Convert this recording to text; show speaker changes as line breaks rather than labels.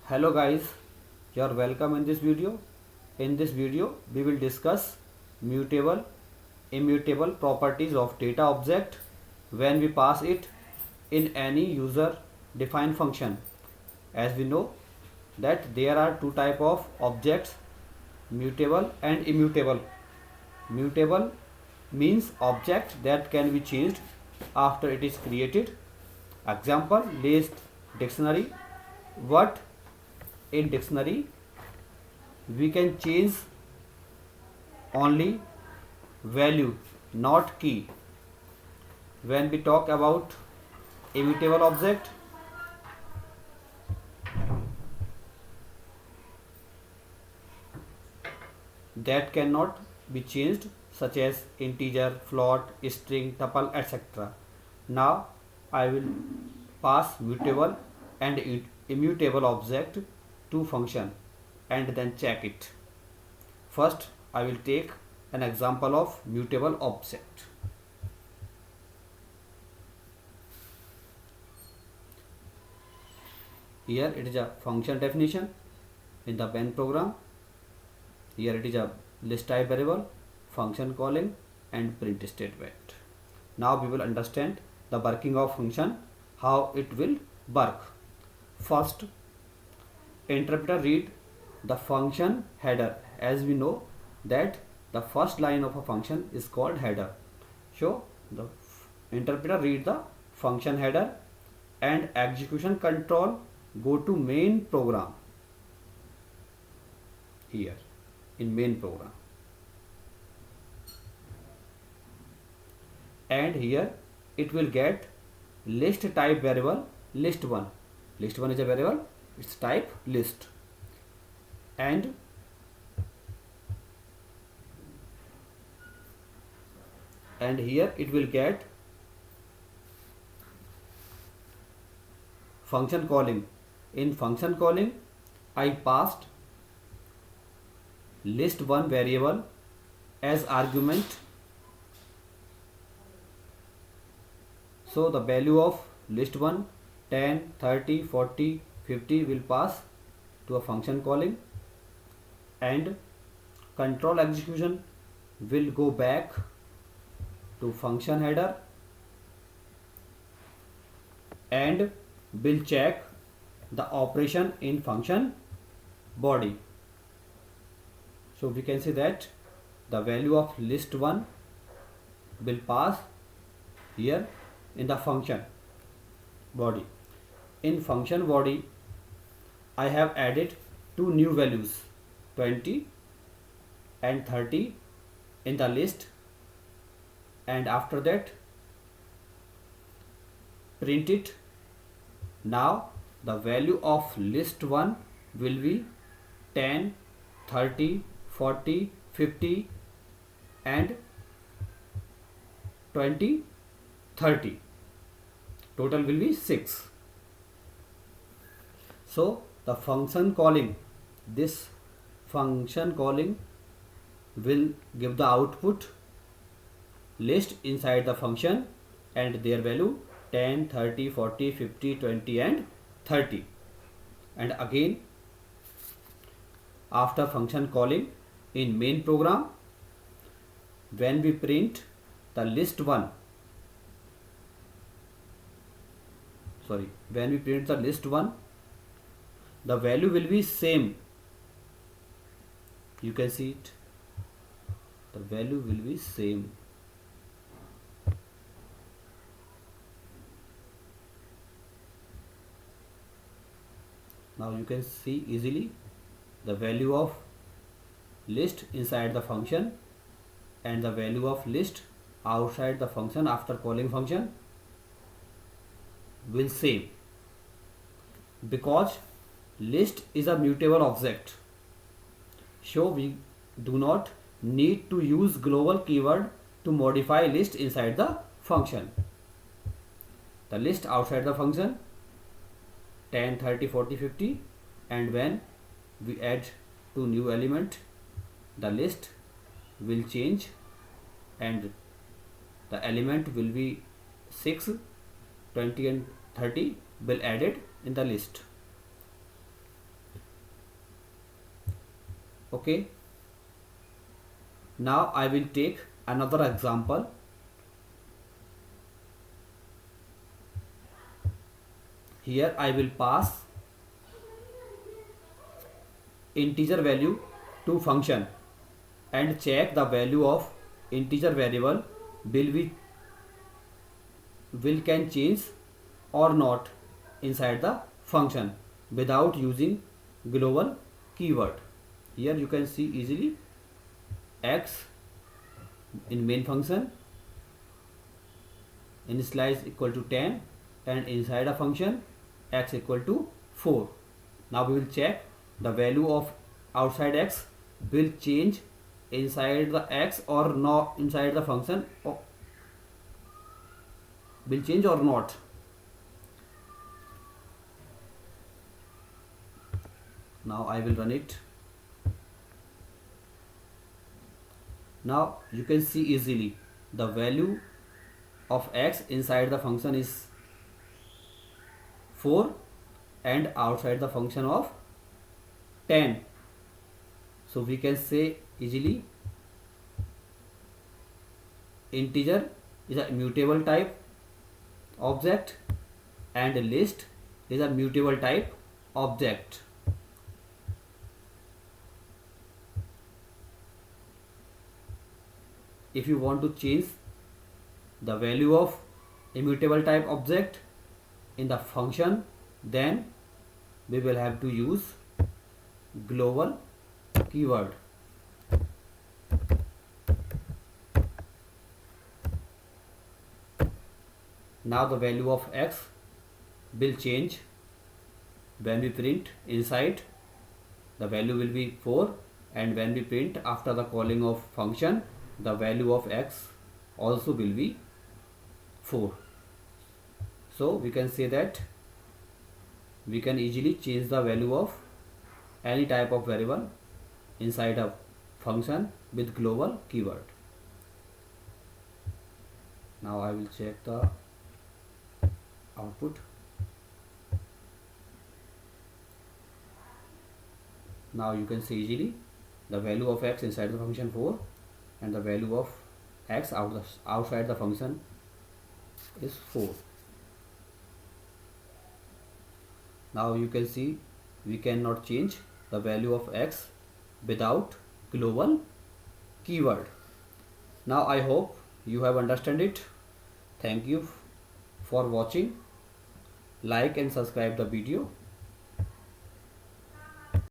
Hello guys, you are welcome in this video. In this video, we will discuss mutable, immutable properties of data object when we pass it in any user defined function. As we know that there are two type of objects, mutable and immutable. Mutable means object that can be changed after it is created. Example, list, dictionary. What in dictionary we can change only value, not key. When we talk about immutable object, that cannot be changed, such as integer, float, string, tuple, etc. Now I will pass mutable and immutable object to function and then check it. First I will take an example of mutable object. Here it is a function definition in the main program. Here it is a list type variable, function calling and print statement. Now we will understand the working of function, how it will work. First, interpreter read the function header. As we know that the first line of a function is called header. So the interpreter read the function header and execution control go to main program. Here in main program, and here it will get list type variable list1. List1 is a variable, its type list, and here it will get function calling. In function calling I passed list1 variable as argument. So the value of list1 10, 30, 40, 50 will pass to a function calling, and control execution will go back to function header and will check the operation in function body. So we can see that the value of list1 will pass here in the function body. In function body I have added two new values, 20 and 30 in the list, and after that print it. Now the value of list1 will be 10, 30, 40, 50 and 20, 30. Total will be 6. So the function calling, this function calling will give the output list inside the function and their value 10, 30, 40, 50, 20 and 30. And again after function calling in main program, when we print the list1, when we print the list1, the value will be same. You can see it, the value will be same. Now you can see easily the value of list inside the function and the value of list outside the function after calling function will same, because list is a mutable object. So we do not need to use global keyword to modify list inside the function. The list outside the function 10, 30, 40, 50, and when we add two new element, the list will change and the element will be 6, 20 and 30 will added in the list. Okay, now I will take another example. Here I will pass integer value to function and check the value of integer variable will can change or not inside the function without using global keyword. Here you can see easily x in main function initialize equal to 10 and inside a function x equal to 4. Now we will check the value of outside x will change inside the x or not inside the function, or will change or not. Now I will run it. Now you can see easily the value of x inside the function is 4 and outside the function of 10. So we can say easily integer is a mutable type object and list is a mutable type object. If you want to change the value of immutable type object in the function, then we will have to use global keyword. Now the value of x will change when we print inside, the value will be 4, and when we print after the calling of function, the value of x also will be 4. So we can say that we can easily change the value of any type of variable inside a function with global keyword. Now I will check the output. Now you can see easily the value of x inside the function 4 and the value of x outside the function is 4. Now you can see we cannot change the value of x without global keyword. Now I hope you have understood it. Thank you for watching. Like and subscribe the video.